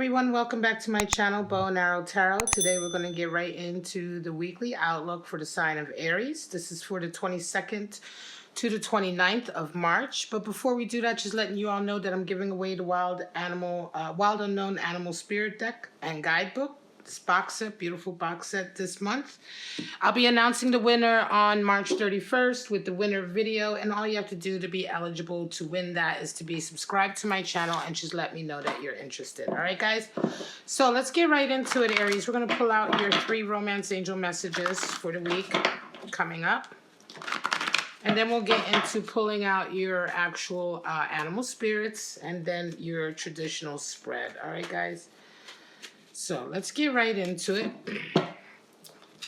everyone, welcome back to my channel, Bow and Arrow Tarot. Today we're going to get right into the weekly outlook for the sign of Aries. This is for the 22nd to the 29th of March. But before we do that, just letting you all know that I'm giving away the Wild Unknown Animal Spirit deck and guidebook. This box set, beautiful box set this month. I'll be announcing the winner on March 31st with the winner video, and all you have to do to be eligible to win that is to be subscribed to my channel and just let me know that you're interested. All right, guys? So let's get right into it, Aries. We're going to pull out your 3 romance angel messages for the week coming up. And then we'll get into pulling out your actual animal spirits and then your traditional spread. All right, guys? So let's get right into it.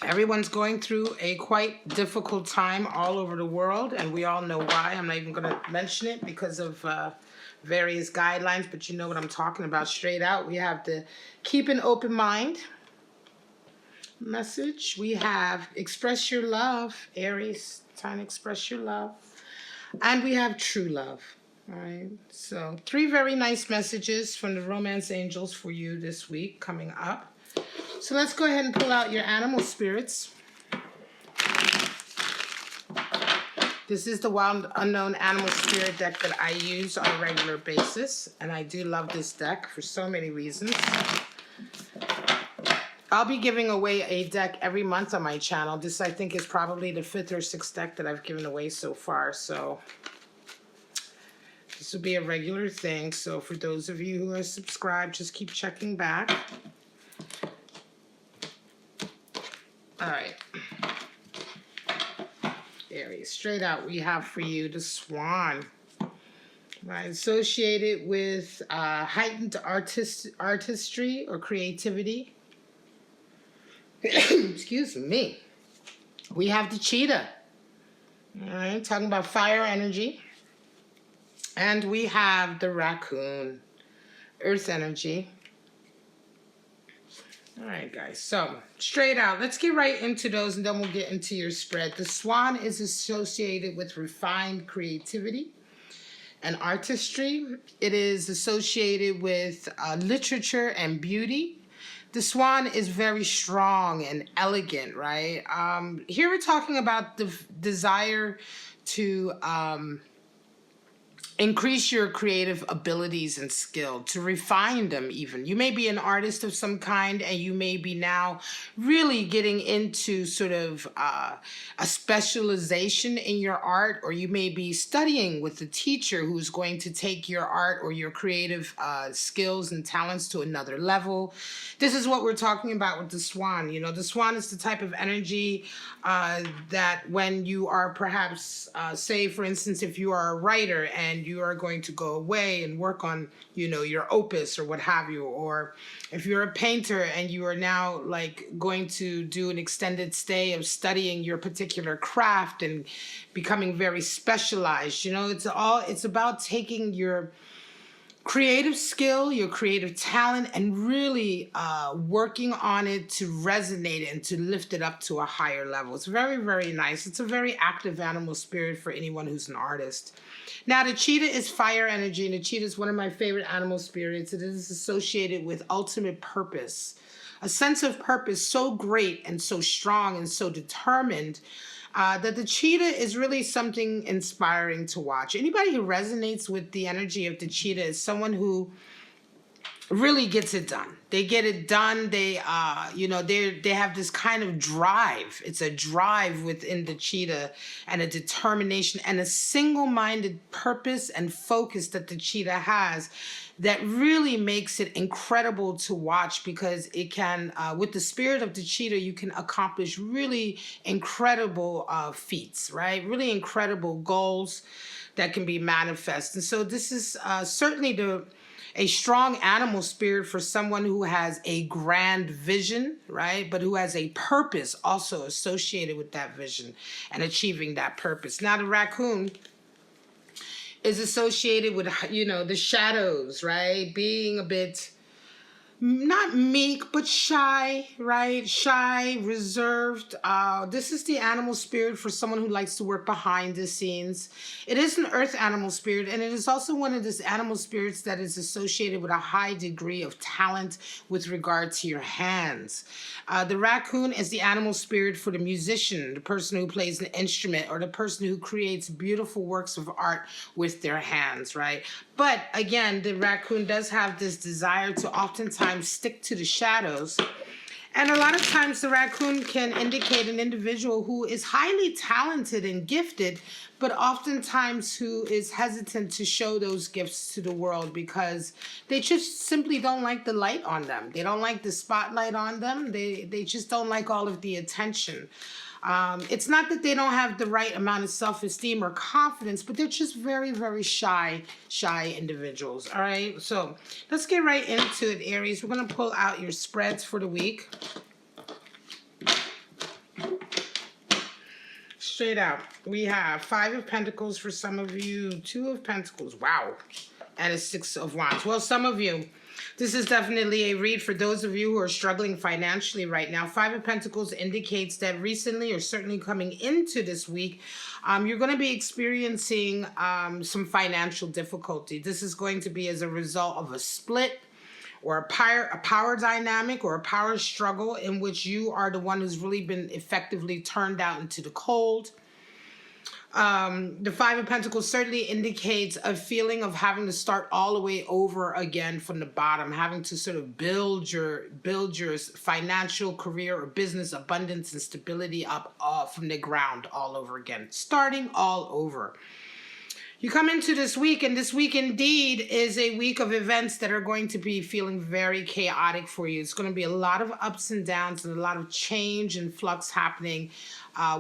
Everyone's going through a quite difficult time all over the world, and we all know why. I'm not even going to mention it because of various guidelines, but you know what I'm talking about straight out. We have the keep an open mind message. We have express your love, Aries. Time to express your love. And we have true love. All right, so 3 very nice messages from the romance angels for you this week coming up. So let's go ahead and pull out your animal spirits. This is the Wild Unknown Animal Spirit deck that I use on a regular basis, and I do love this deck for so many reasons. I'll be giving away a deck every month on my channel. This, I think, is probably the 5th or 6th deck that I've given away so far, so this will be a regular thing. So for those of you who are subscribed, just keep checking back. All right. Aries, straight out, we have for you the Swan. Right, associated with heightened artistry or creativity. Excuse me. We have the Cheetah. All right, talking about fire energy. And we have the Raccoon, earth energy. All right, guys, so straight out, let's get right into those and then we'll get into your spread. The Swan is associated with refined creativity and artistry. It is associated with literature and beauty. The Swan is very strong and elegant, right? Here we're talking about the desire to increase your creative abilities and skill, to refine them even. You may be an artist of some kind, and you may be now really getting into sort of a specialization in your art, or you may be studying with a teacher who's going to take your art or your creative skills and talents to another level. This is what we're talking about with the Swan. You know, the Swan is the type of energy that when you are perhaps, say, for instance, if you are a writer and you are going to go away and work on, you know, your opus or what have you, or if you're a painter and you are now like going to do an extended stay of studying your particular craft and becoming very specialized, you know, it's about taking your creative skill, your creative talent, and really working on it to resonate and to lift it up to a higher level. It's very, very nice. It's a very active animal spirit for anyone who's an artist. Now, the Cheetah is fire energy, and the Cheetah is one of my favorite animal spirits. It is associated with ultimate purpose, a sense of purpose so great and so strong and so determined that the Cheetah is really something inspiring to watch. Anybody who resonates with the energy of the Cheetah is someone who really gets it done. They get it done. They, you know, they have this kind of drive. It's a drive within the Cheetah and a determination and a single-minded purpose and focus that the Cheetah has that really makes it incredible to watch, because it can, with the spirit of the Cheetah, you can accomplish really incredible feats, right? Really incredible goals that can be manifest. And so this is certainly a strong animal spirit for someone who has a grand vision, right? But who has a purpose also associated with that vision and achieving that purpose. Now, the Raccoon is associated with, you know, the shadows, right? Being a bit not meek, but shy, right? Shy, reserved. This is the animal spirit for someone who likes to work behind the scenes. It is an earth animal spirit, and it is also one of these animal spirits that is associated with a high degree of talent with regard to your hands. The raccoon is the animal spirit for the musician, the person who plays an instrument, or the person who creates beautiful works of art with their hands, right? But again, the raccoon does have this desire to oftentimes stick to the shadows. And a lot of times the raccoon can indicate an individual who is highly talented and gifted, but oftentimes who is hesitant to show those gifts to the world because they just simply don't like the light on them. They don't like the spotlight on them. They just don't like all of the attention. It's not that they don't have the right amount of self-esteem or confidence, but they're just very, very shy individuals. All right, so let's get right into it, Aries. We're going to pull out your spreads for the week. Straight out, we have 5 of Pentacles for some of you, 2 of Pentacles, wow, and a 6 of Wands. Well, some of you, this is definitely a read for those of you who are struggling financially right now. 5 of Pentacles indicates that recently, or certainly coming into this week, you're going to be experiencing some financial difficulty. This is going to be as a result of a split, or a power dynamic, or a power struggle in which you are the one who's really been effectively turned out into the cold. The 5 of Pentacles certainly indicates a feeling of having to start all the way over again from the bottom, having to sort of build your financial, career, or business abundance and stability up from the ground all over again, starting all over. You come into this week, and this week indeed is a week of events that are going to be feeling very chaotic for you. It's going to be a lot of ups and downs and a lot of change and flux happening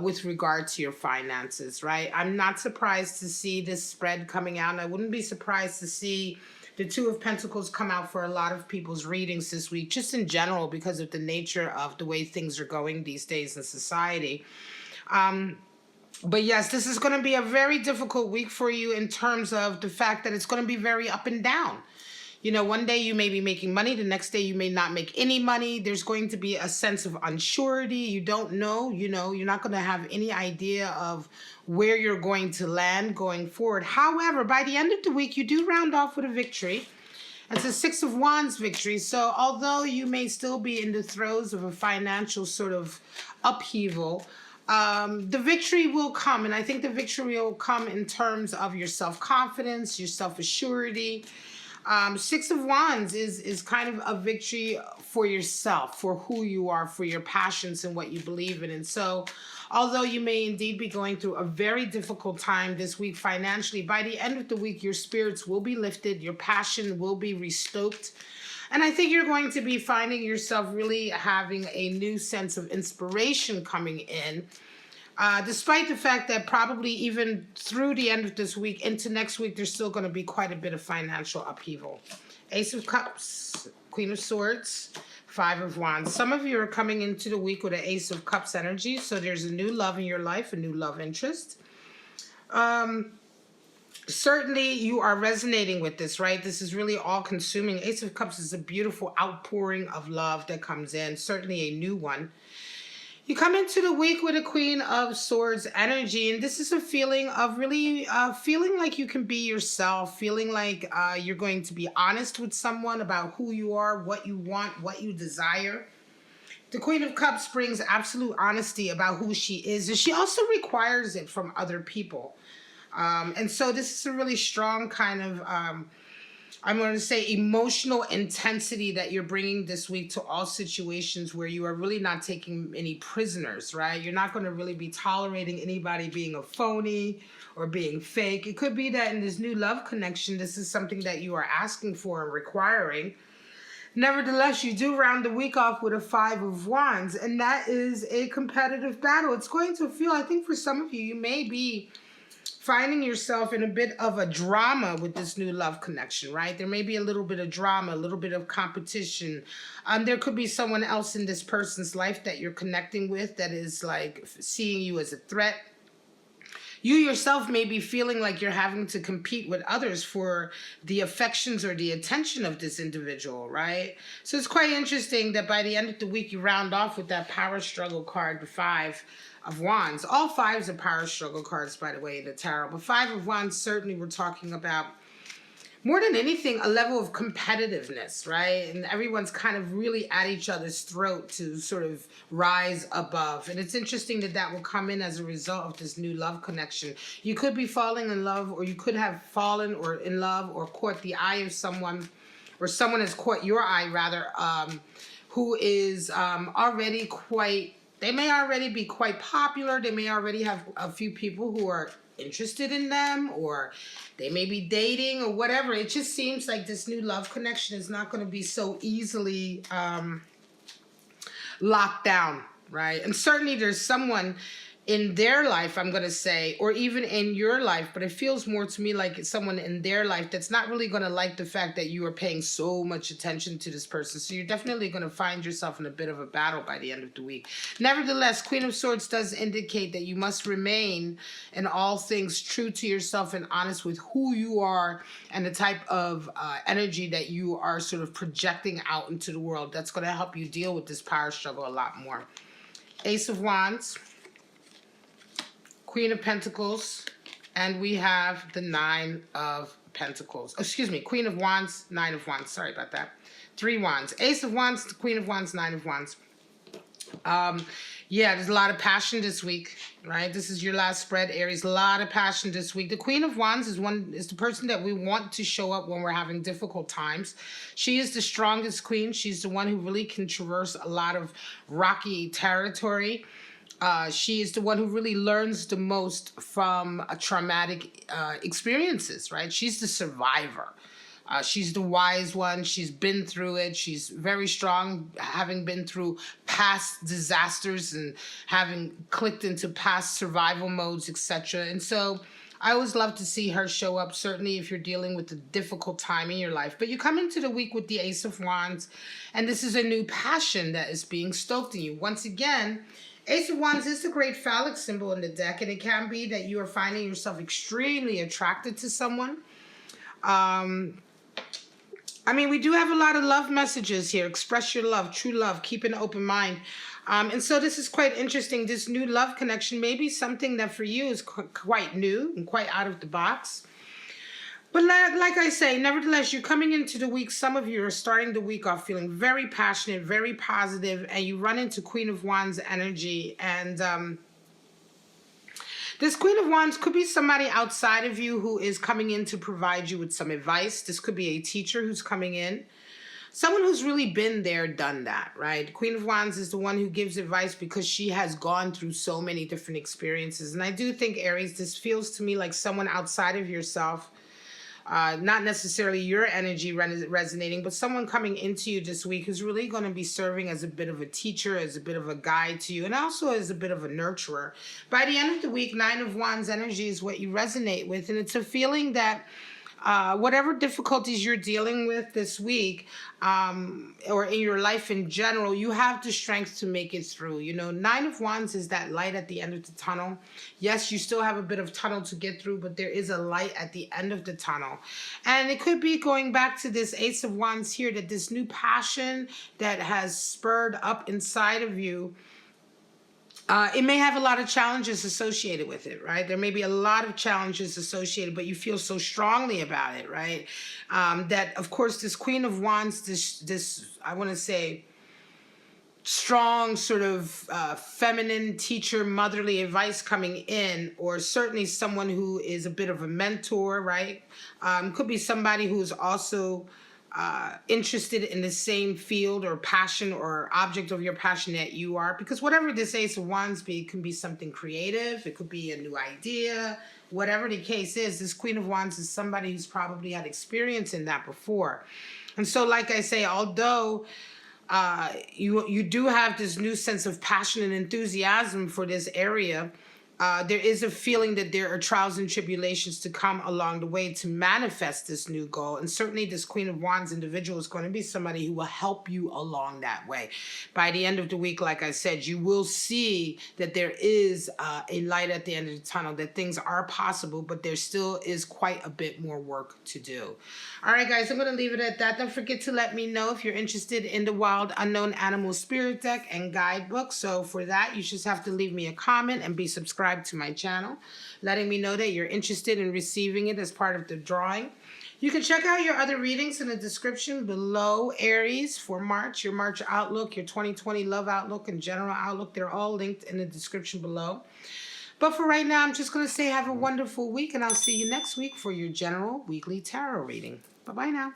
with regard to your finances, right? I'm not surprised to see this spread coming out, and I wouldn't be surprised to see the 2 of Pentacles come out for a lot of people's readings this week, just in general, because of the nature of the way things are going these days in society. But yes, this is going to be a very difficult week for you in terms of the fact that it's going to be very up and down. You know, one day you may be making money, the next day you may not make any money. There's going to be a sense of unsurety. You don't know, you're not going to have any idea of where you're going to land going forward. However, by the end of the week, you do round off with a victory. It's a 6 of Wands victory. So although you may still be in the throes of a financial sort of upheaval, the victory will come, and I think the victory will come in terms of your self-confidence, your self-assurity. 6 of Wands is kind of a victory for yourself, for who you are, for your passions and what you believe in. And so, although you may indeed be going through a very difficult time this week financially, by the end of the week, your spirits will be lifted, your passion will be restoked. And I think you're going to be finding yourself really having a new sense of inspiration coming in, despite the fact that probably even through the end of this week into next week, there's still going to be quite a bit of financial upheaval. Ace of Cups, Queen of Swords, 5 of Wands. Some of you are coming into the week with an Ace of Cups energy, so there's a new love in your life, a new love interest. Certainly you are resonating with this, right? This is really all-consuming. Ace of Cups is a beautiful outpouring of love that comes in, certainly a new one. You come into the week with a Queen of Swords energy, and this is a feeling of really feeling like you can be yourself, feeling like you're going to be honest with someone about who you are, what you want, what you desire. The Queen of Cups brings absolute honesty about who she is, and she also requires it from other people. And so this is a really strong kind of, I'm going to say, emotional intensity that you're bringing this week to all situations where you are really not taking any prisoners, right? You're not going to really be tolerating anybody being a phony or being fake. It could be that in this new love connection, this is something that you are asking for and requiring. Nevertheless, you do round the week off with a 5 of Wands, and that is a competitive battle. It's going to feel, I think for some of you, you may be finding yourself in a bit of a drama with this new love connection, right? There may be a little bit of drama, a little bit of competition. There could be someone else in this person's life that you're connecting with that is like seeing you as a threat. you yourself may be feeling like you're having to compete with others for the affections or the attention of this individual, right? So it's quite interesting that by the end of the week, you round off with that power struggle card, the Five of Wands. All fives are power struggle cards, by the way, in the tarot. But Five of Wands, certainly we're talking about, more than anything, a level of competitiveness, right? And everyone's kind of really at each other's throat to sort of rise above. And it's interesting that that will come in as a result of this new love connection. You could be falling in love, or you could have fallen or in love or caught the eye of someone, or someone has caught your eye, rather, who is already quite, they may already be quite popular. They may already have a few people who are interested in them, or they may be dating or whatever. It just seems like this new love connection is not going to be so easily locked down, right? And certainly there's someone in their life, I'm going to say, or even in your life, but it feels more to me like it's someone in their life that's not really going to like the fact that you are paying so much attention to this person. So you're definitely going to find yourself in a bit of a battle by the end of the week. Nevertheless, Queen of Swords does indicate that you must remain in all things true to yourself and honest with who you are and the type of energy that you are sort of projecting out into the world. That's going to help you deal with this power struggle a lot more. Ace of Wands, Queen of Pentacles, and we have the Nine of Pentacles. Excuse me, Queen of Wands, Nine of Wands. Sorry about that. Three Wands. Ace of Wands, Queen of Wands, Nine of Wands. Yeah, there's a lot of passion this week, right? This is your last spread, Aries. A lot of passion this week. The Queen of Wands is the person that we want to show up when we're having difficult times. She is the strongest queen. She's the one who really can traverse a lot of rocky territory. She is the one who really learns the most from traumatic experiences, right? She's the survivor. She's the wise one. She's been through it. She's very strong, having been through past disasters and having clicked into past survival modes, etc. And so I always love to see her show up, certainly if you're dealing with a difficult time in your life. But you come into the week with the Ace of Wands, and this is a new passion that is being stoked in you. Once again, Ace of Wands is the great phallic symbol in the deck, and it can be that you are finding yourself extremely attracted to someone. I mean, we do have a lot of love messages here. Express your love, true love, keep an open mind. And so this is quite interesting. This new love connection may be something that for you is quite new and quite out of the box. But like I say, nevertheless, you're coming into the week. Some of you are starting the week off feeling very passionate, very positive, and you run into Queen of Wands energy. And this Queen of Wands could be somebody outside of you who is coming in to provide you with some advice. This could be a teacher who's coming in. Someone who's really been there, done that, right? Queen of Wands is the one who gives advice because she has gone through so many different experiences. And I do think, Aries, this feels to me like someone outside of yourself, not necessarily your energy resonating, but someone coming into you this week who's really going to be serving as a bit of a teacher, as a bit of a guide to you, and also as a bit of a nurturer. By the end of the week, Nine of Wands energy is what you resonate with, and it's a feeling that whatever difficulties you're dealing with this week, or in your life in general, you have the strength to make it through. You know, Nine of Wands is that light at the end of the tunnel. Yes, you still have a bit of tunnel to get through, but there is a light at the end of the tunnel. And it could be going back to this Ace of Wands here, that this new passion that has spurred up inside of you, it may have a lot of challenges associated with it, right? There may be a lot of challenges associated, but you feel so strongly about it, right? That, of course, this Queen of Wands, this I want to say, strong sort of feminine teacher, motherly advice coming in, or certainly someone who is a bit of a mentor, right? Could be somebody who's also interested in the same field or passion or object of your passion that you are, because whatever this Ace of Wands be, it can be something creative, it could be a new idea, whatever the case is. This Queen of Wands is somebody who's probably had experience in that before. And so, like I say, although you do have this new sense of passion and enthusiasm for this area, there is a feeling that there are trials and tribulations to come along the way to manifest this new goal. And certainly this Queen of Wands individual is going to be somebody who will help you along that way. By the end of the week, like I said, you will see that there is a light at the end of the tunnel, that things are possible, but there still is quite a bit more work to do. All right, guys, I'm going to leave it at that. Don't forget to let me know if you're interested in the Wild Unknown Animal Spirit Deck and Guidebook. So for that, you just have to leave me a comment and be subscribed to my channel, letting me know that you're interested in receiving it as part of the drawing. You can check out your other readings in the description below. Aries for March, your March outlook, your 2020 love outlook, and general outlook. They're all linked in the description below. But for right now, I'm just going to say have a wonderful week, and I'll see you next week for your general weekly tarot reading. Bye-bye now.